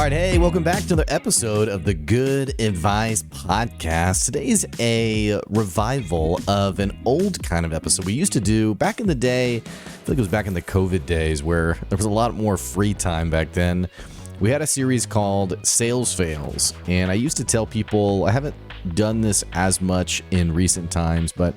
right, hey, welcome back to another episode of the Good Advice Podcast. Today's a revival of an old kind of episode we used to do back in the day. I feel like it was back in the COVID days where there was a lot more free time back then. We had a series called Sales Fails, and I used to tell people, I haven't done this as much in recent times, but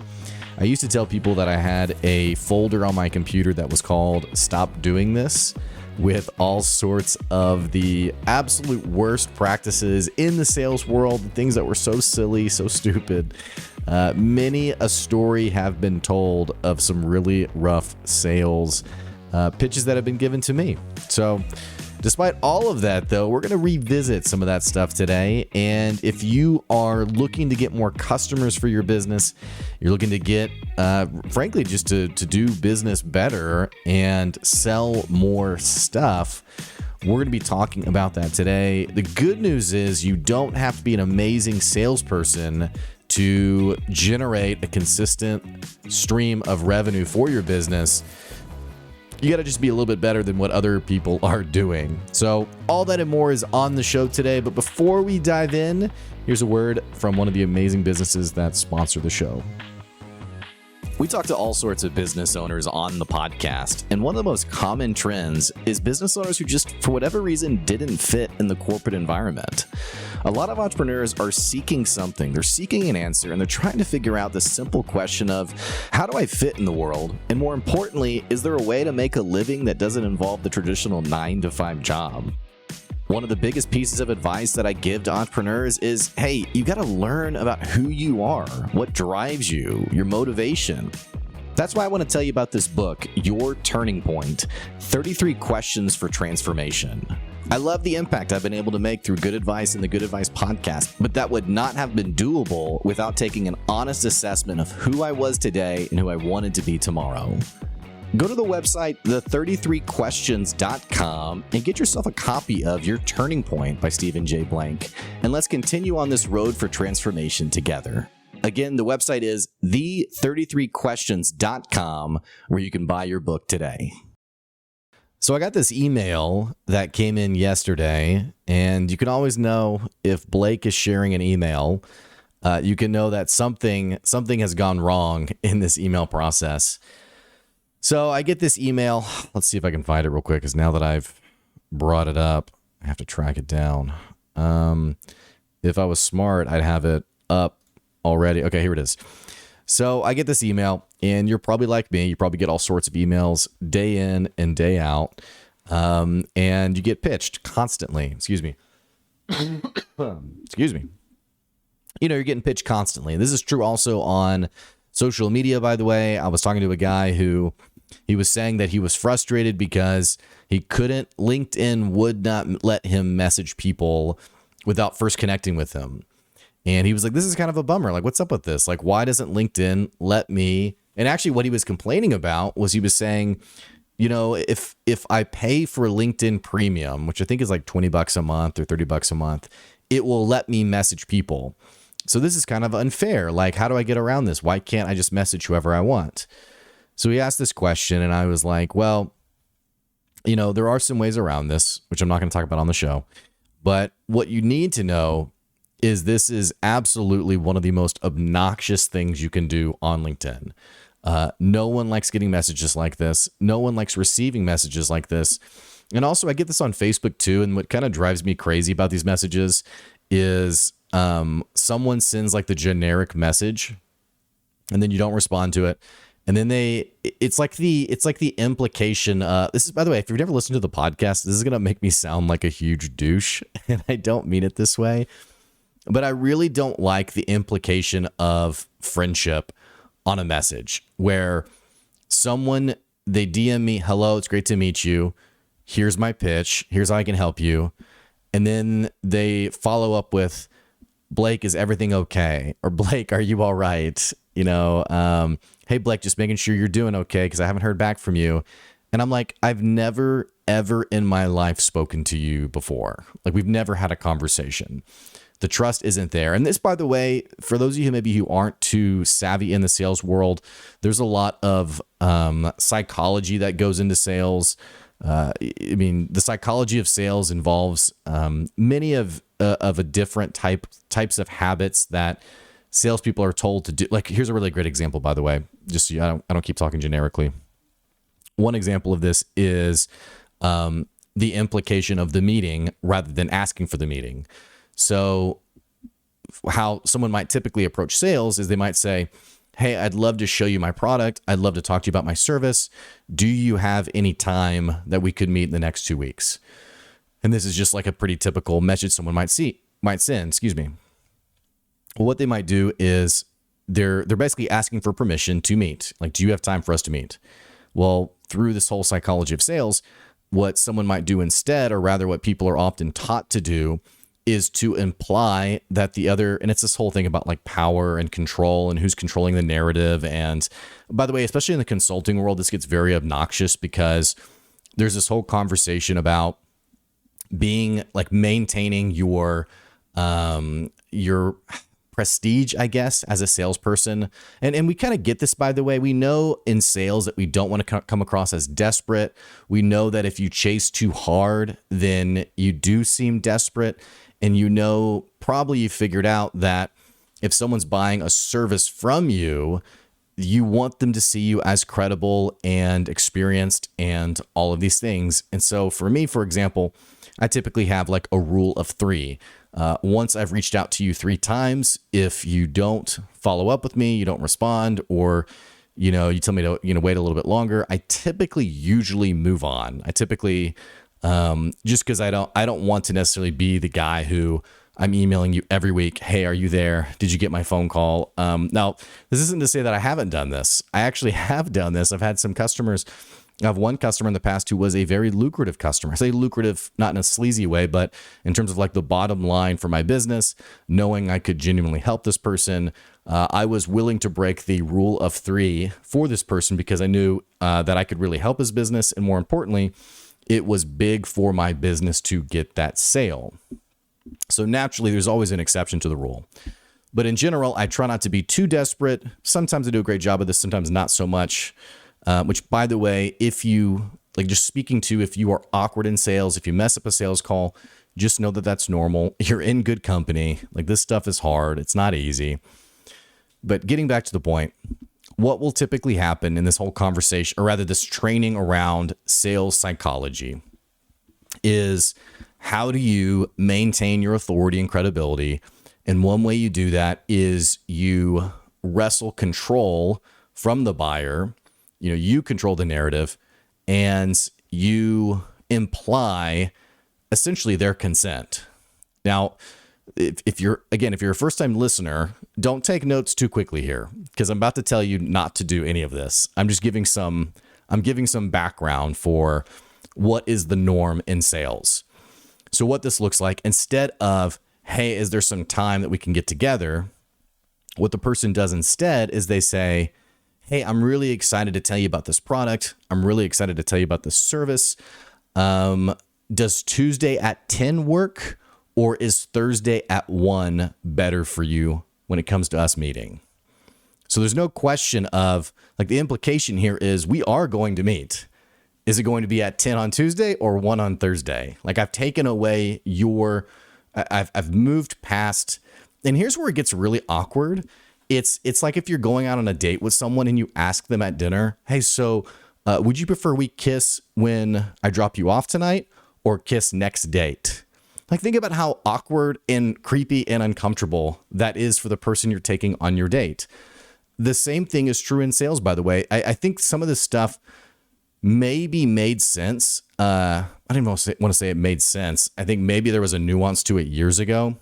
I used to tell people that I had a folder on my computer that was called Stop Doing This, with all sorts of the absolute worst practices in the sales world, things that were so silly, so stupid. Many a story have been told of some really rough sales pitches that have been given to me. So despite all of that, though, we're going to revisit some of that stuff today. And if you are looking to get more customers for your business, you're looking to get, frankly, just to do business better and sell more stuff, we're going to be talking about that today. The good news is you don't have to be an amazing salesperson to generate a consistent stream of revenue for your business. You got to just be a little bit better than what other people are doing. So all that and more is on the show today. But before we dive in, here's a word from one of the amazing businesses that sponsor the show. We talk to all sorts of business owners on the podcast, and one of the most common trends is business owners who just, for whatever reason, didn't fit in the corporate environment. A lot of entrepreneurs are seeking something, they're seeking an answer, and they're trying to figure out the simple question of, how do I fit in the world? And more importantly, is there a way to make a living that doesn't involve the traditional 9-to-5 job? One of the biggest pieces of advice that I give to entrepreneurs is, hey, you got to learn about who you are, what drives you, your motivation. That's why I want to tell you about this book, Your Turning Point, 33 Questions for Transformation. I love the impact I've been able to make through Good Advice and the Good Advice podcast, but that would not have been doable without taking an honest assessment of who I was today and who I wanted to be tomorrow. Go to the website, the33questions.com, and get yourself a copy of Your Turning Point by Stephen J. Blank, and let's continue on this road for transformation together. Again, the website is the33questions.com, where you can buy your book today. So I got this email that came in yesterday, and you can always know if Blake is sharing an email. You can know that something has gone wrong in this email process. So I get this email. Let's see if I can find it real quick, because now that I've brought it up, I have to track it down. If I was smart, I'd have it up already. Okay, here it is. So I get this email, and you're probably like me. You probably get all sorts of emails day in and day out, and you get pitched constantly. Excuse me. Excuse me. You know, you're getting pitched constantly. This is true also on social media, by the way. I was talking to a guy who he was saying that he was frustrated because LinkedIn would not let him message people without first connecting with them. And he was like, this is kind of a bummer. Like, what's up with this? Like, why doesn't LinkedIn let me? And actually what he was complaining about was he was saying, you know, if I pay for LinkedIn Premium, which I think is like $20 a month or $30 a month, it will let me message people. So this is kind of unfair. Like, how do I get around this? Why can't I just message whoever I want? So he asked this question, and I was like, well, you know, there are some ways around this, which I'm not going to talk about on the show. But what you need to know is this is absolutely one of the most obnoxious things you can do on LinkedIn. No one likes getting messages like this. No one likes receiving messages like this. And also, I get this on Facebook too. And what kind of drives me crazy about these messages is someone sends like the generic message, and then you don't respond to it. And then it's like the implication. This is, by the way, if you've never listened to the podcast, this is going to make me sound like a huge douche. And I don't mean it this way, but I really don't like the implication of friendship on a message where they DM me, hello, it's great to meet you. Here's my pitch. Here's how I can help you. And then they follow up with, Blake, is everything okay? Or Blake, are you all right? You know, hey, Blake, just making sure you're doing okay because I haven't heard back from you. And I'm like, I've never, ever in my life spoken to you before. Like, we've never had a conversation. The trust isn't there. And this, by the way, for those of you who aren't too savvy in the sales world, there's a lot of psychology that goes into sales. I mean, the psychology of sales involves many of a different types of habits that salespeople are told to do. Like, here's a really great example, by the way, just so I don't keep talking generically. One example of this is the implication of the meeting rather than asking for the meeting. So how someone might typically approach sales is they might say, hey, I'd love to show you my product. I'd love to talk to you about my service. Do you have any time that we could meet in the next 2 weeks? And this is just like a pretty typical message someone might send. Well, what they might do is they're basically asking for permission to meet. Like, do you have time for us to meet? Well, through this whole psychology of sales, what someone might do instead, or rather what people are often taught to do, is to imply that the other, and it's this whole thing about like power and control and who's controlling the narrative. And by the way, especially in the consulting world, this gets very obnoxious because there's this whole conversation about being like maintaining your prestige, I guess, as a salesperson. And we kind of get this, by the way. We know in sales that we don't want to come across as desperate. We know that if you chase too hard, then you do seem desperate. And probably you figured out that if someone's buying a service from you, you want them to see you as credible and experienced and all of these things. And so for me, for example, I typically have like a rule of 3. Once I've reached out to you 3 times, if you don't follow up with me, you don't respond, or you tell me to wait a little bit longer, I typically usually move on. I typically just because I don't want to necessarily be the guy who I'm emailing you every week. Hey, are you there? Did you get my phone call? Now, this isn't to say that I haven't done this. I actually have done this. I've had some customers. I have one customer in the past who was a very lucrative customer. I say lucrative, not in a sleazy way, but in terms of like the bottom line for my business, knowing I could genuinely help this person. I was willing to break the rule of 3 for this person because I knew that I could really help his business. And more importantly, it was big for my business to get that sale. So naturally, there's always an exception to the rule. But in general, I try not to be too desperate. Sometimes I do a great job of this, sometimes not so much. Which, by the way, if you if you are awkward in sales, if you mess up a sales call, just know that that's normal. You're in good company. Like, this stuff is hard. It's not easy. But getting back to the point, what will typically happen in this whole conversation, or rather this training around sales psychology, is how do you maintain your authority and credibility? And one way you do that is you wrestle control from the buyer. You control the narrative and you imply essentially their consent. Now, if you're a first-time listener, don't take notes too quickly here, because I'm about to tell you not to do any of this. I'm giving some background for what is the norm in sales. So what this looks like, instead of, hey, is there some time that we can get together? What the person does instead is they say, hey, I'm really excited to tell you about this product. I'm really excited to tell you about this service. Does Tuesday at 10 work? Or is Thursday at 1 better for you when it comes to us meeting? So there's no question of, like, the implication here is we are going to meet. Is it going to be at 10 on Tuesday or 1 on Thursday? Like, I've taken away I've moved past, and here's where it gets really awkward. It's like if you're going out on a date with someone and you ask them at dinner, hey, so would you prefer we kiss when I drop you off tonight or kiss next date? Like, think about how awkward and creepy and uncomfortable that is for the person you're taking on your date. The same thing is true in sales, by the way. I think some of this stuff maybe made sense. I don't even want to say it made sense. I think maybe there was a nuance to it years ago.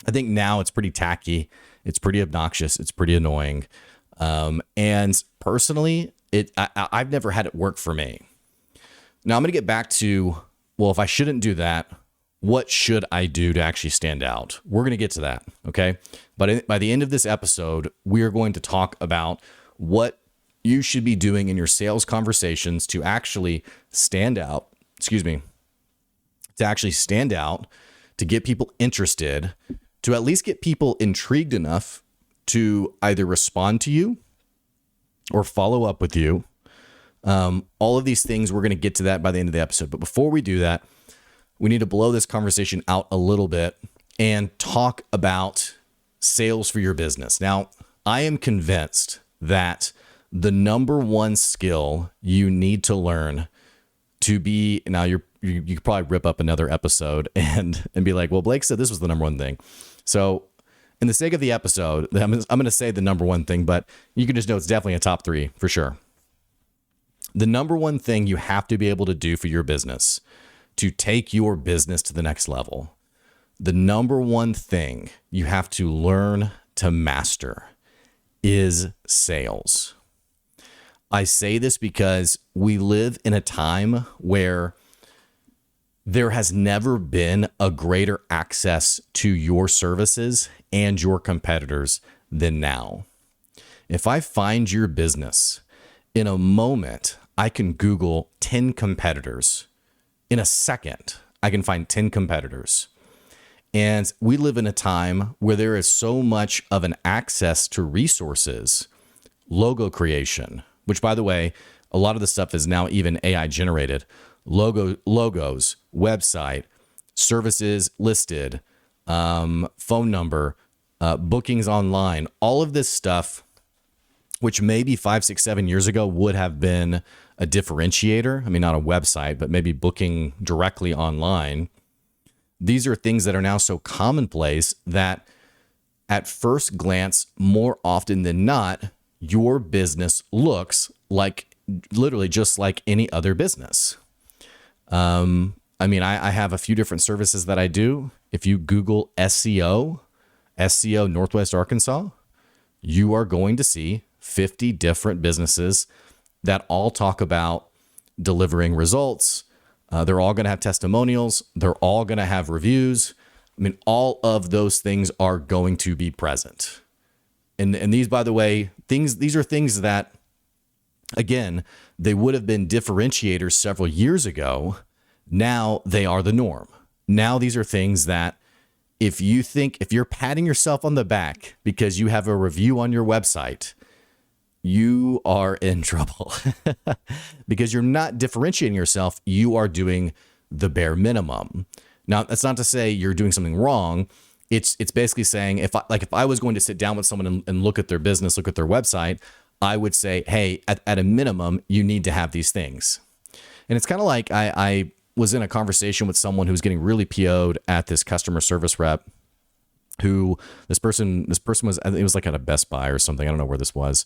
I think now it's pretty tacky. It's pretty obnoxious. It's pretty annoying. And personally, I've never had it work for me. Now I'm going to get back to, well, if I shouldn't do that, what should I do to actually stand out? We're going to get to that, okay? But by the end of this episode, we are going to talk about what you should be doing in your sales conversations to actually stand out, to get people interested, to at least get people intrigued enough to either respond to you or follow up with you, All of these things, we're going to get to that by the end of the episode. But before we do that, we need to blow this conversation out a little bit and talk about sales for your business. Now, I am convinced that the number one skill you need to learn to be, now you could probably rip up another episode and be like, well, Blake said this was the number one thing. So in the sake of the episode, I'm going to say the number one thing, but you can just know it's definitely a top 3 for sure. The number one thing you have to be able to do for your business to take your business to the next level, the number one thing you have to learn to master is sales. I say this because we live in a time where there has never been a greater access to your services and your competitors than now. If I find your business in a moment, I can Google 10 competitors. In a second, I can find 10 competitors. And we live in a time where there is so much of an access to resources, logo creation, which, by the way, a lot of the stuff is now even AI generated. Logos, website, services listed, phone number, bookings online, all of this stuff, which maybe 5, 6, 7 years ago would have been a differentiator. I mean, not a website, but maybe booking directly online. These are things that are now so commonplace that at first glance, more often than not, your business looks like literally just like any other business. I mean, I have a few different services that I do. If you Google SEO Northwest Arkansas, you are going to see 50 different businesses that all talk about delivering results. They're all going to have testimonials. They're all going to have reviews. I mean, all of those things are going to be present. And these, by the way, these are things that, again, they would have been differentiators several years ago. Now they are the norm. Now these are things that if you're patting yourself on the back because you have a review on your website, you are in trouble because you're not differentiating yourself. You are doing the bare minimum. Now, that's not to say you're doing something wrong. It's basically saying if I was going to sit down with someone and look at their business, look at their website, I would say, hey, at a minimum, you need to have these things. And it's kind of like I was in a conversation with someone who was getting really PO'd at this customer service rep. Who this person was, it was like at a Best Buy or something. I don't know where this was,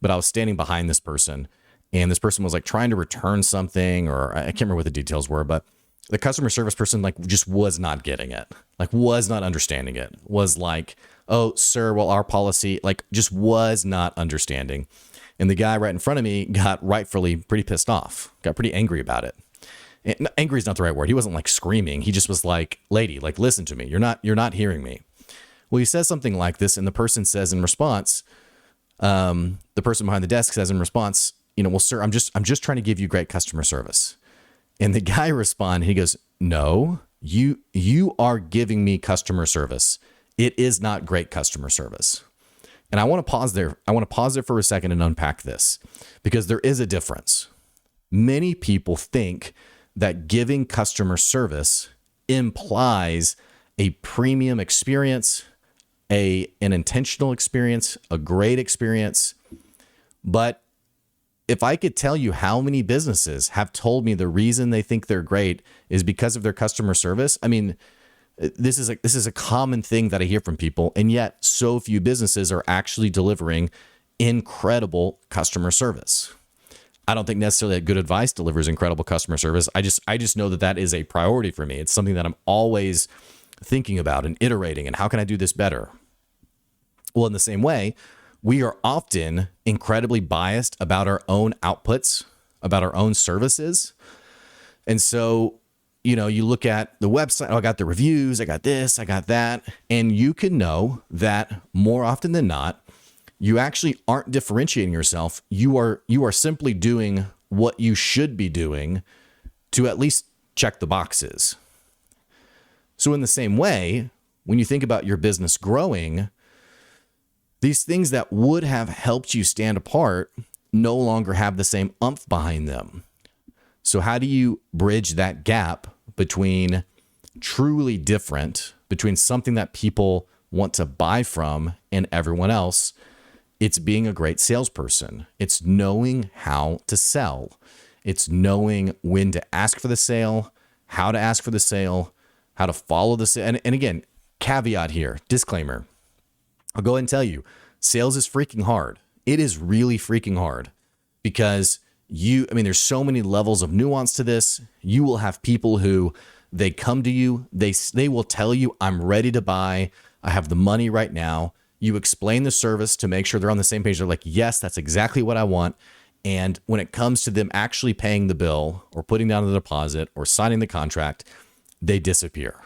but I was standing behind this person, and this person was like trying to return something, or I can't remember what the details were, but the customer service person like just was not getting it, like was not understanding it, was like, oh, sir, well, our policy, like just was not understanding. And the guy right in front of me got rightfully pretty pissed off, got pretty angry about it. And angry is not the right word. He wasn't like screaming. He just was like, lady, like, listen to me. You're not hearing me. Well, he says something like this, and the person says in response, the person behind the desk says in response, well, sir, I'm just trying to give you great customer service. And the guy responds, he goes, no, you are giving me customer service. It is not great customer service. And I want to pause there. I want to pause there for a second and unpack this, because there is a difference. Many people think that giving customer service implies a premium experience, an intentional experience, a great experience. But if I could tell you how many businesses have told me the reason they think they're great is because of their customer service, I mean, this is a common thing that I hear from people, and yet so few businesses are actually delivering incredible customer service. I don't think necessarily that Good Advice delivers incredible customer service. I just know that is a priority for me. It's something that I'm always thinking about and iterating, and how can I do this better? Well, in the same way, we are often incredibly biased about our own outputs, about our own services. And so, you look at the website, I got the reviews, I got this, I got that. And you can know that more often than not, you actually aren't differentiating yourself. You are simply doing what you should be doing to at least check the boxes. So in the same way, when you think about your business growing, these things that would have helped you stand apart no longer have the same umph behind them. So how do you bridge that gap between truly different, between something that people want to buy from and everyone else? It's being a great salesperson. It's knowing how to sell. It's knowing when to ask for the sale, how to ask for the sale, how to follow the sale. And again, caveat here, disclaimer. I'll go ahead and tell you, sales is freaking hard. It is really freaking hard because there's so many levels of nuance to this. You will have people who they come to you, they will tell you, I'm ready to buy. I have the money right now. You explain the service to make sure they're on the same page. They're like, yes, that's exactly what I want. And when it comes to them actually paying the bill or putting down the deposit or signing the contract, they disappear.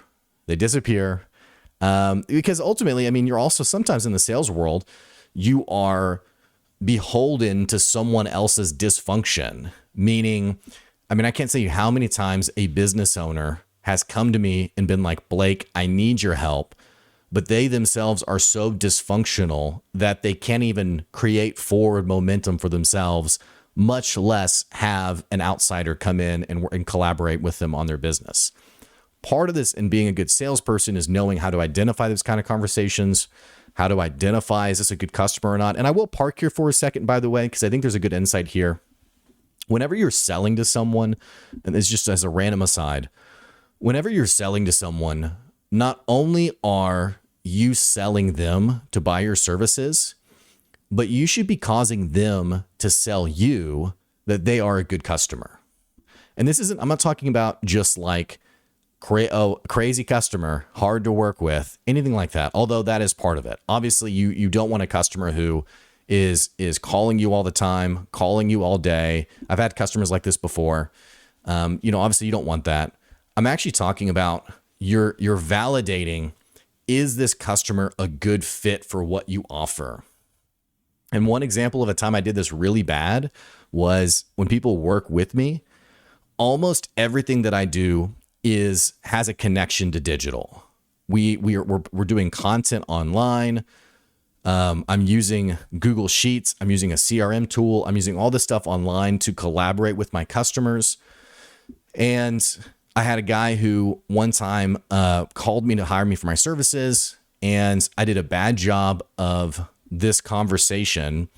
Because ultimately, you're also sometimes in the sales world, you are beholden to someone else's dysfunction. Meaning, I can't tell you how many times a business owner has come to me and been like, Blake, I need your help. But they themselves are so dysfunctional that they can't even create forward momentum for themselves, much less have an outsider come in and collaborate with them on their business. Part of this in being a good salesperson is knowing how to identify those kind of conversations, how to identify, is this a good customer or not? And I will park here for a second, by the way, because I think there's a good insight here. Whenever you're selling to someone, and it's just as a random aside, whenever you're selling to someone, not only are you selling them to buy your services, but you should be causing them to sell you that they are a good customer. And I'm not talking about just like crazy customer, hard to work with, anything like that. Although that is part of it. Obviously, you don't want a customer who is calling you all the time, calling you all day. I've had customers like this before. Obviously you don't want that. I'm actually talking about you're validating, is this customer a good fit for what you offer? And one example of a time I did this really bad was when people work with me, almost everything that I do has a connection to digital. We're doing content online. I'm using Google Sheets. I'm using a CRM tool. I'm using all this stuff online to collaborate with my customers. And I had a guy who one time called me to hire me for my services, and I did a bad job of this conversation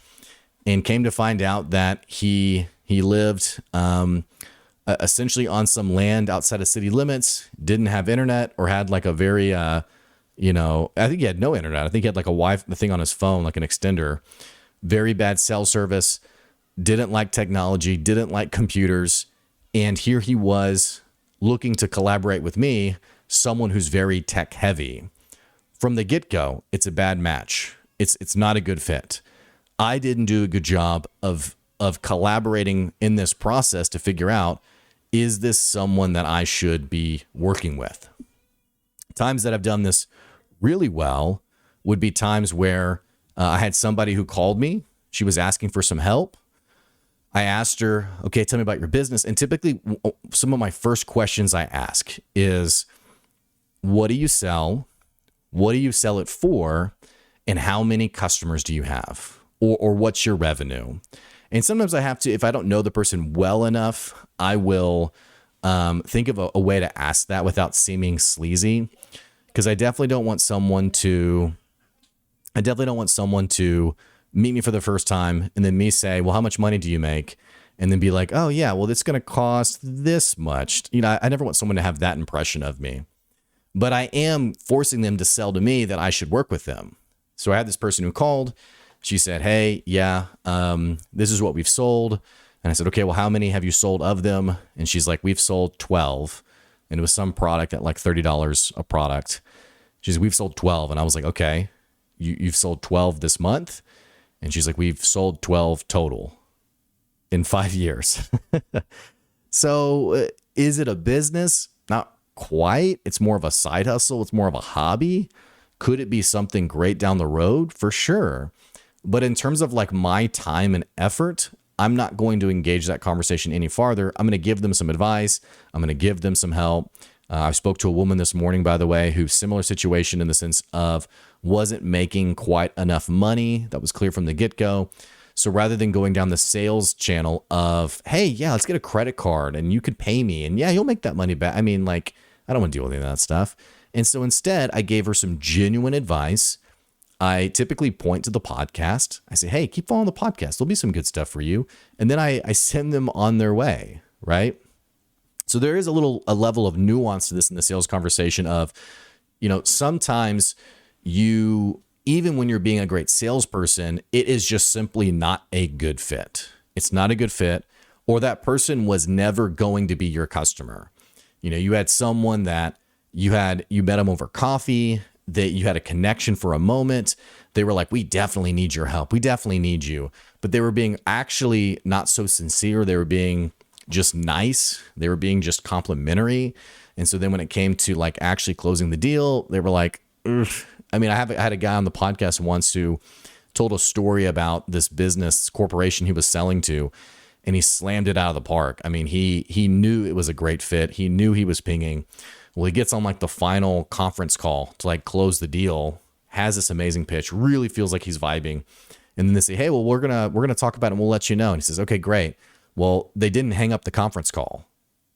and came to find out that he lived essentially on some land outside of city limits, didn't have internet, or had like a very, I think he had no internet. I think he had like a Wi-Fi thing on his phone, like an extender. Very bad cell service, didn't like technology, didn't like computers. And here he was looking to collaborate with me, someone who's very tech heavy. From the get-go, it's a bad match. It's not a good fit. I didn't do a good job of collaborating in this process to figure out, is this someone that I should be working with? Times that I've done this really well would be times where I had somebody who called me. She was asking for some help. I asked her, okay, tell me about your business. And typically some of my first questions I ask is, what do you sell? What do you sell it for? And how many customers do you have? Or what's your revenue? And sometimes I have to, if I don't know the person well enough, I will think of a way to ask that without seeming sleazy. Because I definitely don't want someone to meet me for the first time and then me say, well, how much money do you make? And then be like, oh yeah, well, it's going to cost this much. I never want someone to have that impression of me, but I am forcing them to sell to me that I should work with them. So I had this person who called. She said, hey, yeah, this is what we've sold. And I said, okay, well, how many have you sold of them? And she's like, we've sold 12. And it was some product at like $30 a product. She said, we've sold 12. And I was like, okay, you've sold 12 this month? And she's like, we've sold 12 total in 5 years. So is it a business? Not quite. It's more of a side hustle. It's more of a hobby. Could it be something great down the road? For sure. But in terms of like my time and effort, I'm not going to engage that conversation any farther. I'm going to give them some advice. I'm going to give them some help. I spoke to a woman this morning, by the way, who's similar situation in the sense of wasn't making quite enough money. That was clear from the get-go. So rather than going down the sales channel of, hey, yeah, let's get a credit card and you could pay me and yeah, you'll make that money back. I mean, like, I don't want to deal with any of that stuff. And so instead, I gave her some genuine advice. I typically point to the podcast. I say, hey, keep following the podcast. There'll be some good stuff for you. And then I send them on their way, right? So there is a level of nuance to this in the sales conversation of, sometimes even when you're being a great salesperson, it is just simply not a good fit. It's not a good fit, or that person was never going to be your customer. You had someone that you met them over coffee, that you had a connection for a moment. They were like, we definitely need your help. We definitely need you. But they were being actually not so sincere. They were being just nice. They were being just complimentary. And so then when it came to like actually closing the deal, they were like, ugh. I mean, I had a guy on the podcast once who told a story about this business corporation he was selling to, and he slammed it out of the park. I mean, he knew it was a great fit. He knew he was pinging. Well, he gets on like the final conference call to like close the deal, has this amazing pitch, really feels like he's vibing. And then they say, hey, well, we're gonna talk about it and we'll let you know. And he says, okay, great. Well, they didn't hang up the conference call.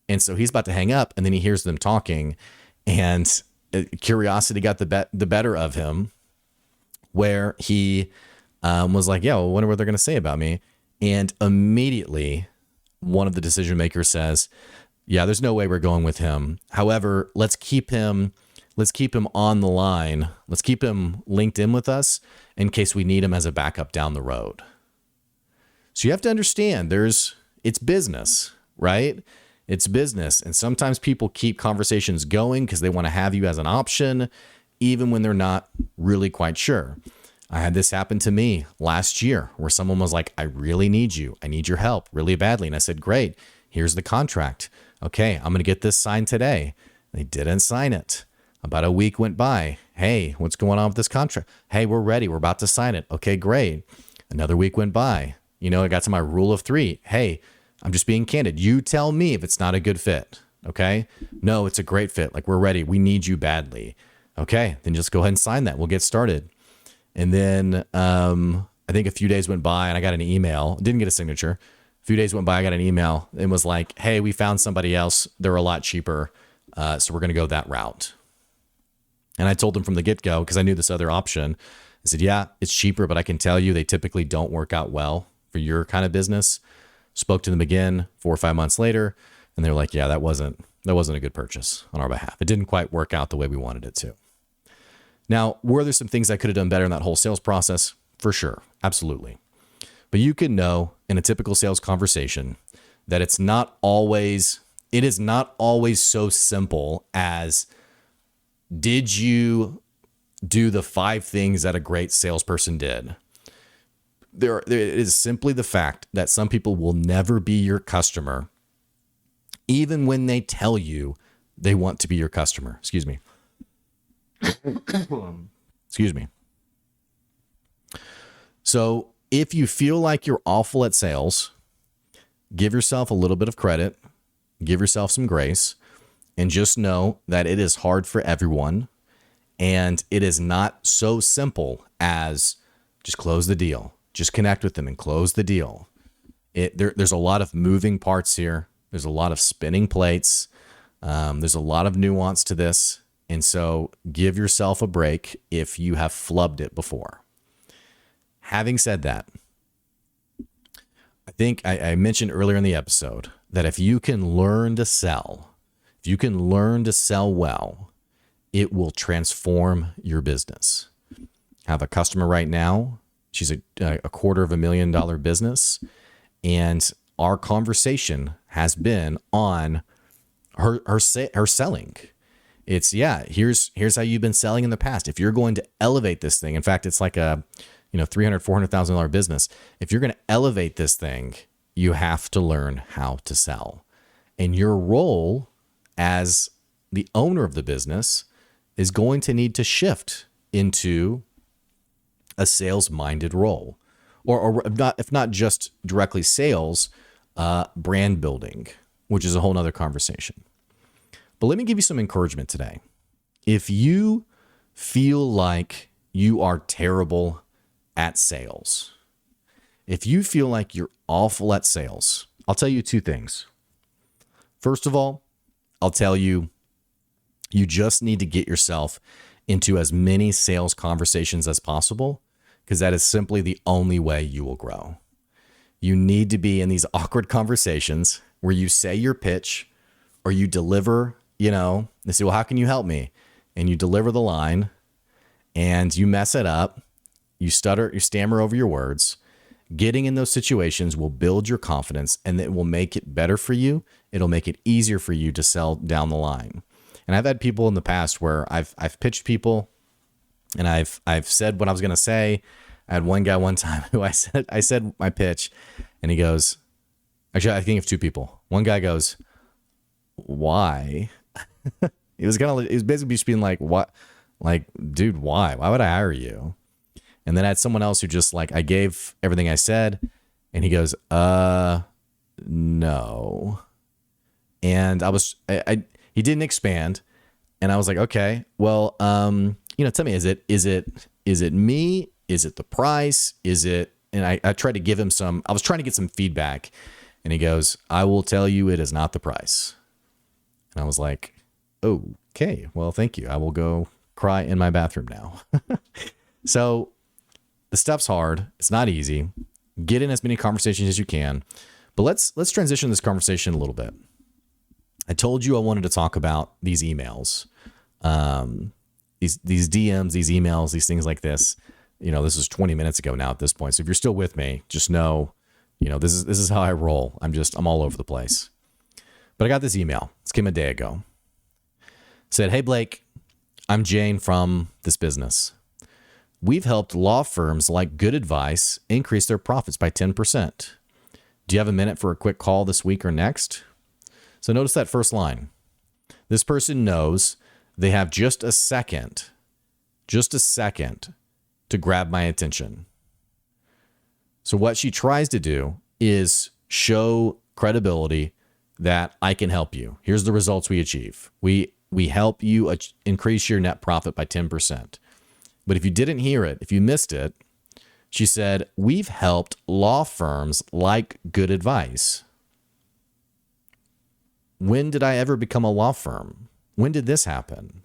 And so he's about to hang up, and then he hears them talking, and curiosity got the better of him, where he was like, yeah, well, I wonder what they're going to say about me. And immediately one of the decision makers says, yeah, there's no way we're going with him. However, let's keep him on the line. Let's keep him linked in with us in case we need him as a backup down the road. So you have to understand it's business, right? It's business. And sometimes people keep conversations going because they want to have you as an option, even when they're not really quite sure. I had this happen to me last year where someone was like, I really need you. I need your help really badly. And I said, great, here's the contract. Okay, I'm going to get this signed today. They didn't sign it. About a week went by. Hey, what's going on with this contract? Hey, we're ready. We're about to sign it. Okay, great. Another week went by. I got to my rule of 3. Hey, I'm just being candid. You tell me if it's not a good fit. Okay. No, it's a great fit. Like, we're ready. We need you badly. Okay. Then just go ahead and sign that. We'll get started. And then I think a few days went by and I got an email. Didn't get a signature. A few days went by. I got an email and was like, hey, we found somebody else. They're a lot cheaper. So we're going to go that route. And I told them from the get-go, because I knew this other option. I said, yeah, it's cheaper, but I can tell you they typically don't work out well for your kind of business. Spoke to them again 4 or 5 months later, and they were like, yeah, that wasn't a good purchase on our behalf. It didn't quite work out the way we wanted it to. Now, were there some things I could have done better in that whole sales process? For sure. Absolutely. But you can know in a typical sales conversation that it is not always so simple as, did you do the 5 things that a great salesperson did? There is simply the fact that some people will never be your customer, even when they tell you they want to be your customer. Excuse me. Excuse me. So if you feel like you're awful at sales, give yourself a little bit of credit, give yourself some grace, and just know that it is hard for everyone. And it is not so simple as just close the deal. Just connect with them and close the deal. There's a lot of moving parts here. There's a lot of spinning plates. There's a lot of nuance to this. And so give yourself a break if you have flubbed it before. Having said that, I think I mentioned earlier in the episode that if you can learn to sell well, it will transform your business. I have a customer right now. She's a $250,000 business, and our conversation has been on her selling. It's, here's how you've been selling in the past. If you're going to elevate this thing, in fact, it's like a $300,000-$400,000 business. If you're going to elevate this thing, you have to learn how to sell. And your role as the owner of the business is going to need to shift into a sales-minded role, or if not just directly sales, brand building, which is a whole nother conversation. But let me give you some encouragement today. If you feel like you are terrible at sales, If you feel like you're awful at sales, I'll tell you two things. First of all, I'll tell you, you just need to get yourself into as many sales conversations as possible, because that is simply the only way you will grow. You need to be in these awkward conversations where you say your pitch or you deliver, they say, well, how can you help me? And you deliver the line and you mess it up. You stutter, you stammer over your words. Getting in those situations will build your confidence, and it will make it better for you. It'll make it easier for you to sell down the line. And I've had people in the past where I've pitched people and I've said what I was going to say. I had one guy one time who I said my pitch, and he goes, actually, I think of two people. One guy goes, why? He was basically just being like, what? Like, dude, why? Why would I hire you? And then I had someone else who just like, I gave everything I said, and he goes, no. And he didn't expand. And I was like, okay, well, tell me, is it me? Is it the price? Is it, and I tried to give him I was trying to get some feedback, and he goes, I will tell you, it is not the price. And I was like, okay, well, thank you. I will go cry in my bathroom now. So the stuff's hard. It's not easy. Get in as many conversations as you can, but let's transition this conversation a little bit. I told you I wanted to talk about these emails, these DMs, these emails, these things like this. This is 20 minutes ago now at this point. So if you're still with me, just know, this is how I roll. I'm all over the place. But I got this email. This came a day ago. It said, hey, Blake, I'm Jane from this business. We've helped law firms like Good Advice increase their profits by 10%. Do you have a minute for a quick call this week or next? So notice that first line. This person knows they have just a second to grab my attention. So what she tries to do is show credibility that I can help you. Here's the results we achieve. We help you increase your net profit by 10%. But if you didn't hear it, if you missed it, she said, we've helped law firms like Good Advice. When did I ever become a law firm? When did this happen?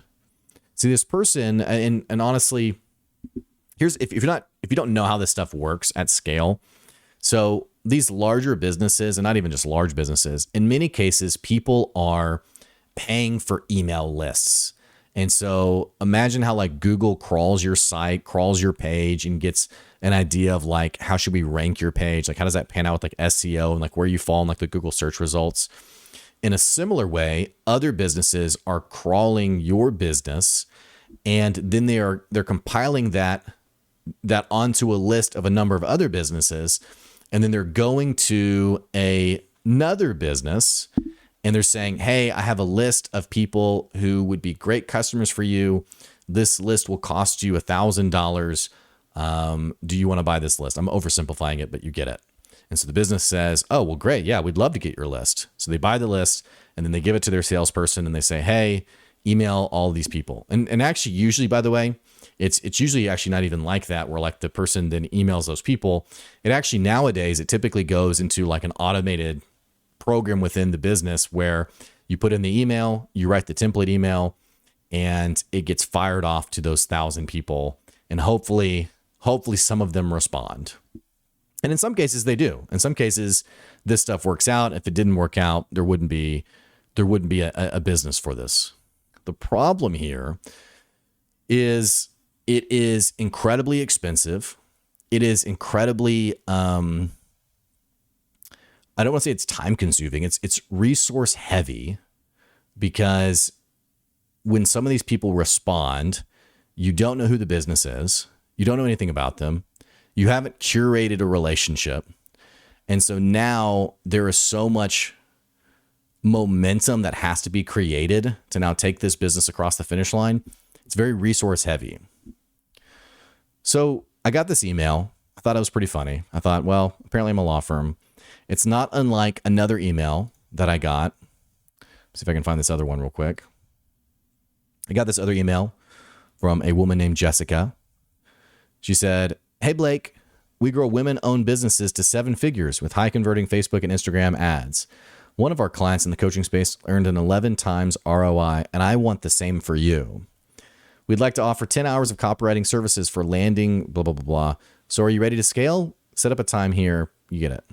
See, this person, and honestly, if you don't know how this stuff works at scale, so these larger businesses, and not even just large businesses, in many cases, people are paying for email lists. And so imagine how like Google crawls your site, crawls your page, and gets an idea of like, how should we rank your page? Like, how does that pan out with like SEO and like where you fall in like the Google search results? In a similar way, other businesses are crawling your business, and then they're compiling that onto a list of a number of other businesses. And then they're going to another business and they're saying, hey, I have a list of people who would be great customers for you. This list will cost you $1,000. Do you want to buy this list? I'm oversimplifying it, but you get it. And so the business says, oh, well, great. Yeah, we'd love to get your list. So they buy the list and then they give it to their salesperson and they say, hey, email all of these people. And actually, usually, by the way, it's usually actually not even like that, where like the person then emails those people. It actually nowadays, it typically goes into like an automated program within the business where you put in the email, you write the template email, and it gets fired off to those 1,000 people. And hopefully some of them respond. And in some cases they do. In some cases, this stuff works out. If it didn't work out, there wouldn't be a business for this. The problem here is it is incredibly expensive. It is incredibly, I don't want to say it's time consuming. It's resource heavy, because when some of these people respond, you don't know who the business is. You don't know anything about them. You haven't curated a relationship. And so now there is so much momentum that has to be created to now take this business across the finish line. It's very resource heavy. So I got this email. I thought it was pretty funny. I thought, well, apparently I'm a law firm. It's not unlike another email that I got. Let's see if I can find this other one real quick. I got this other email from a woman named Jessica. She said, hey, Blake, We grow women-owned businesses to 7 figures with high-converting Facebook and Instagram ads. One of our clients in the coaching space earned an 11 times ROI, and I want the same for you. We'd like to offer 10 hours of copywriting services for landing, blah, blah, blah, blah. So are you ready to scale? Set up a time here. You get it.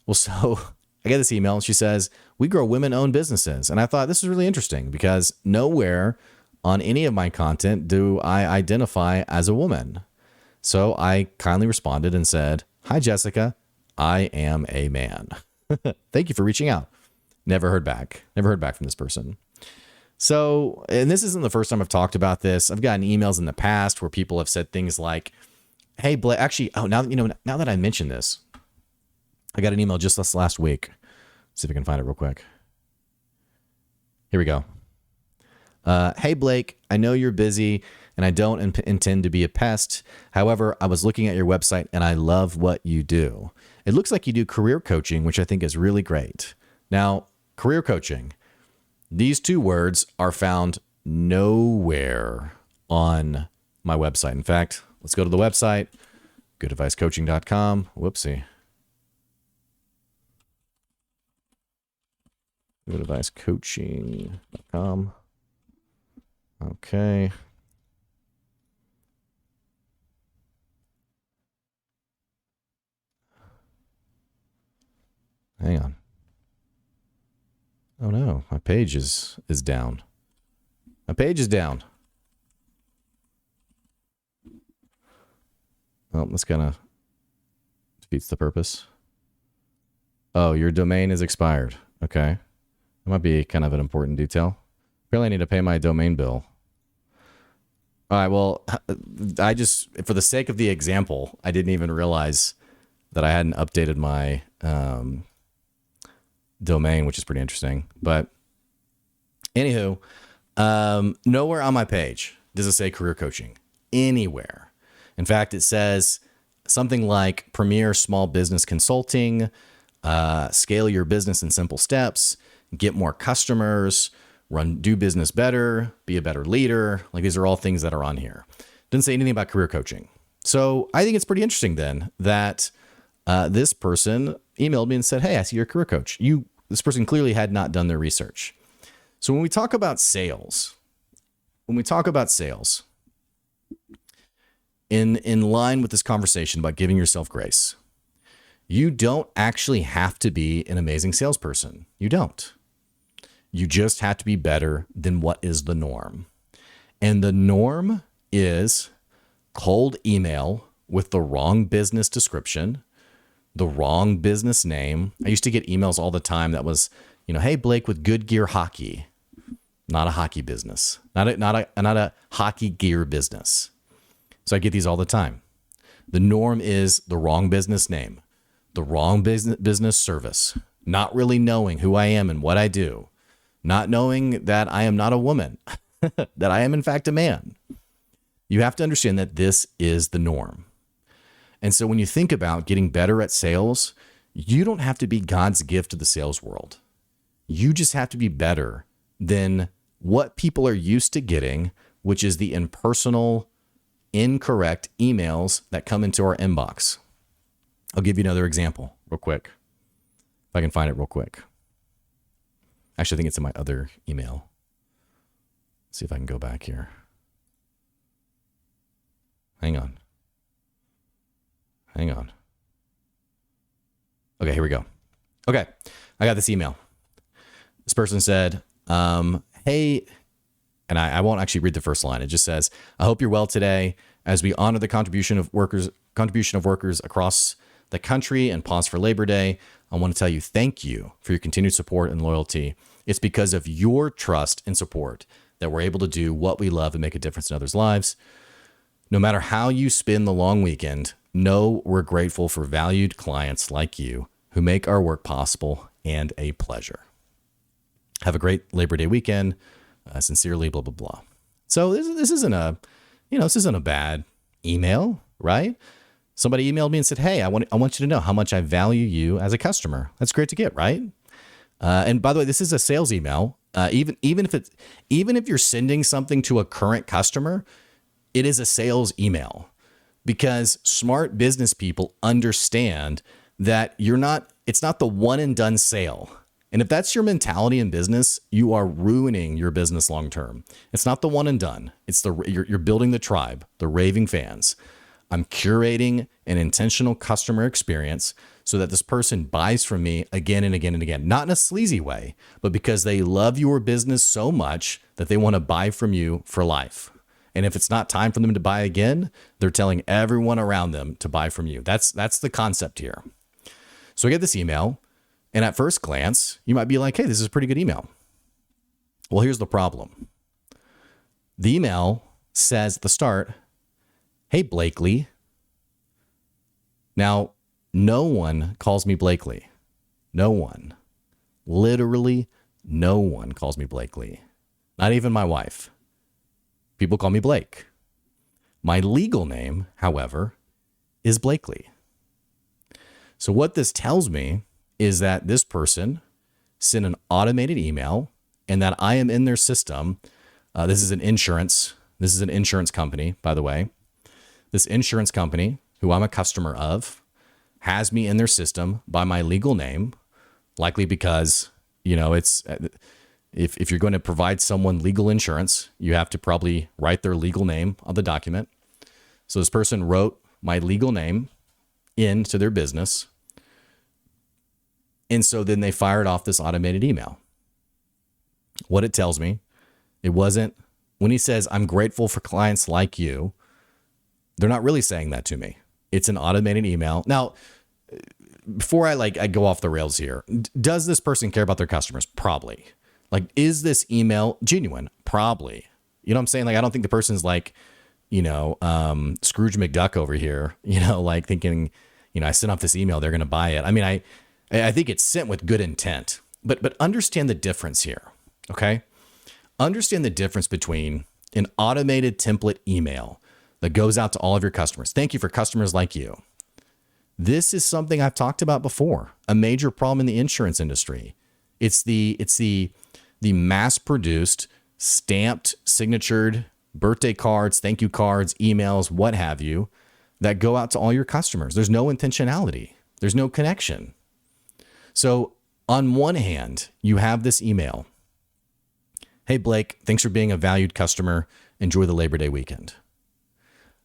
Well, so I get this email and she says, we grow women-owned businesses. And I thought this is really interesting because nowhere on any of my content do I identify as a woman. So I kindly responded and said, hi, Jessica, I am a man. Thank you for reaching out. Never heard back from this person. So, and this isn't the first time I've talked about this. I've gotten emails in the past where people have said things like, hey, Blake, actually, now that I mentioned this, I got an email just this last week. See if I can find it real quick. Here we go. Hey, Blake, I know you're busy and I don't intend to be a pest. However, I was looking at your website and I love what you do. It looks like you do career coaching, which I think is really great. Now, career coaching, these 2 words are found nowhere on my website. In fact, let's go to the website, goodadvicecoaching.com. Whoopsie. Goodadvicecoaching.com. Okay. Hang on. Oh no, my page is down. My page is down. Well, this kind of defeats the purpose. Oh, your domain is expired. Okay. That might be kind of an important detail. Apparently I need to pay my domain bill. All right, well, I just, for the sake of the example, I didn't even realize that I hadn't updated my domain, which is pretty interesting. But anywho, nowhere on my page does it say career coaching. Anywhere. In fact, it says something like Premier Small Business Consulting, scale your business in simple steps, get more customers, do business better, be a better leader. Like these are all things that are on here. Didn't say anything about career coaching. So I think it's pretty interesting then that this person emailed me and said, hey, I see you're a career coach. This person clearly had not done their research. So when we talk about sales, in line with this conversation about giving yourself grace, you don't actually have to be an amazing salesperson. You don't. You just have to be better than what is the norm. And the norm is cold email with the wrong business description, the wrong business name. I used to get emails all the time that was, hey, Blake with Good Gear Hockey. Not a hockey business, not a hockey gear business. So I get these all the time. The norm is the wrong business name, the wrong business service, not really knowing who I am and what I do, not knowing that I am not a woman, that I am in fact a man. You have to understand that this is the norm. And so when you think about getting better at sales, you don't have to be God's gift to the sales world. You just have to be better than what people are used to getting, which is the impersonal, incorrect emails that come into our inbox. I'll give you another example real quick. If I can find it real quick. Actually, I think it's in my other email. Let's see if I can go back here. Hang on. Okay, here we go. Okay, I got this email. This person said, hey, and I won't actually read the first line. It just says, I hope you're well today as we honor the contribution of workers across the country and pause for Labor Day. I want to tell you thank you for your continued support and loyalty. It's because of your trust and support that we're able to do what we love and make a difference in others' lives. No matter how you spend the long weekend, know we're grateful for valued clients like you who make our work possible and a pleasure. Have a great Labor Day weekend. Sincerely, blah, blah, blah. So this isn't a bad email, right? Somebody emailed me and said, hey, I want you to know how much I value you as a customer. That's great to get, right? And by the way, this is a sales email. Even if you're sending something to a current customer, it is a sales email because smart business people understand that it's not the one and done sale. And if that's your mentality in business, you are ruining your business long term. It's not the one and done. It's you're building the tribe, the raving fans. I'm curating an intentional customer experience so that this person buys from me again and again and again, not in a sleazy way, but because they love your business so much that they want to buy from you for life. And if it's not time for them to buy again, they're telling everyone around them to buy from you. That's the concept here. So I get this email, and at first glance, you might be like, hey, this is a pretty good email. Well, here's the problem. The email says at the start, hey, Blakely. Now, no one calls me Blakely. No one. Literally, no one calls me Blakely. Not even my wife. People call me Blake. My legal name, however, is Blakely. So what this tells me is that this person sent an automated email and that I am in their system. This is an insurance company, by the way. This insurance company, who I'm a customer of, has me in their system by my legal name, likely because, it's if you're going to provide someone legal insurance, you have to probably write their legal name on the document. So this person wrote my legal name into their business. And so then they fired off this automated email. What it tells me, it wasn't, when he says, I'm grateful for clients like you, they're not really saying that to me. It's an automated email. Now, before I go off the rails here, does this person care about their customers? Probably. Is this email genuine? Probably. You know what I'm saying? I don't think the person's Scrooge McDuck over here, thinking, I sent off this email, they're going to buy it. I mean, I think it's sent with good intent, but understand the difference here. Okay. Understand the difference between an automated template email that goes out to all of your customers. Thank you for customers like you. This is something I've talked about before, a major problem in the insurance industry. It's the mass-produced, stamped, signatured birthday cards, thank you cards, emails, what have you, that go out to all your customers. There's no intentionality. There's no connection. So on one hand, you have this email. Hey, Blake, thanks for being a valued customer. Enjoy the Labor Day weekend.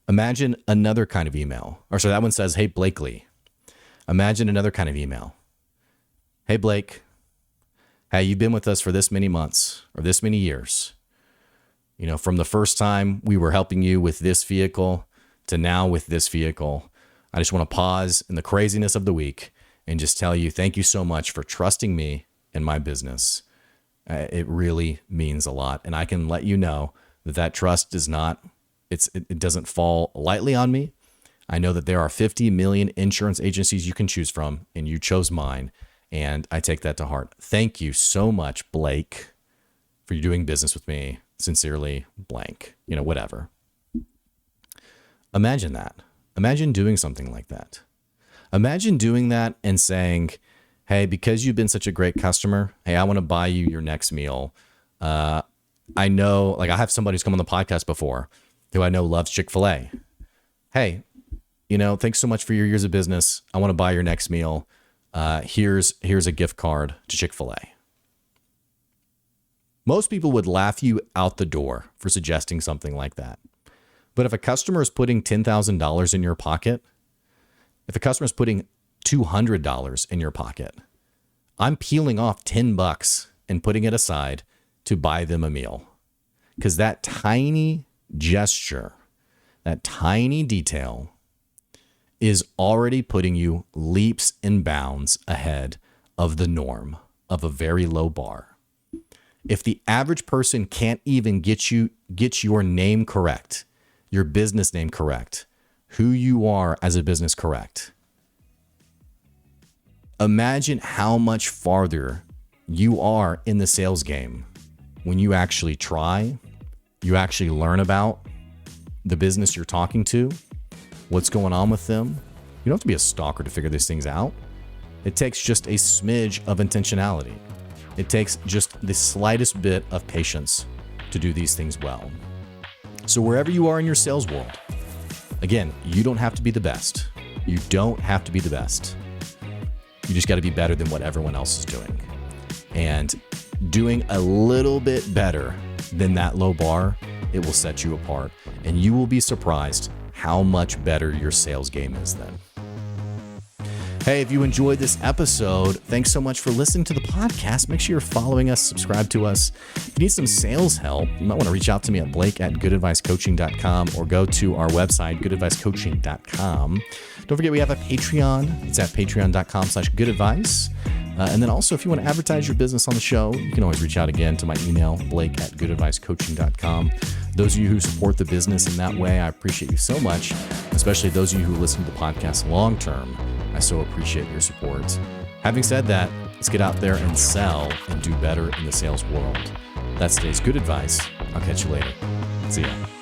Imagine another kind of email. That one says, hey, Blakely. Imagine another kind of email. Hey, Blake. Hey, you've been with us for this many months or this many years. From the first time we were helping you with this vehicle to now with this vehicle. I just want to pause in the craziness of the week and just tell you, thank you so much for trusting me and my business. It really means a lot. And I can let you know that trust does not, it doesn't fall lightly on me. I know that there are 50 million insurance agencies you can choose from, and you chose mine. And I take that to heart. Thank you so much, Blake, for doing business with me. Sincerely, blank, whatever. Imagine that. Imagine doing something like that. Imagine doing that and saying, hey, because you've been such a great customer, hey, I want to buy you your next meal. I know, I have somebody who's come on the podcast before who I know loves Chick-fil-A. Hey, thanks so much for your years of business. I want to buy your next meal. Here's a gift card to Chick-fil-A. Most people would laugh you out the door for suggesting something like that. But if a customer is putting $10,000 in your pocket, if a customer is putting $200 in your pocket, I'm peeling off $10 and putting it aside to buy them a meal. Because that tiny gesture, that tiny detail is already putting you leaps and bounds ahead of the norm of a very low bar. If the average person can't even get your name correct, your business name correct, who you are as a business correct, imagine how much farther you are in the sales game when you actually try, you actually learn about the business you're talking to, what's going on with them. You don't have to be a stalker to figure these things out. It takes just a smidge of intentionality. It takes just the slightest bit of patience to do these things well. So wherever you are in your sales world, Again, you don't have to be the best. You don't have to be the best. You just got to be better than what everyone else is doing. And doing a little bit better than that low bar, it will set you apart. And you will be surprised how much better your sales game is then. Hey, if you enjoyed this episode, thanks so much for listening to the podcast. Make sure you're following us, subscribe to us. If you need some sales help, you might want to reach out to me at blake@goodadvicecoaching.com or go to our website, goodadvicecoaching.com. Don't forget we have a Patreon. It's at patreon.com/goodadvice. And then also, if you want to advertise your business on the show, you can always reach out again to my email, blake@goodadvicecoaching.com. Those of you who support the business in that way, I appreciate you so much, especially those of you who listen to the podcast long term. I so appreciate your support. Having said that, let's get out there and sell and do better in the sales world. That's today's good advice. I'll catch you later. See ya.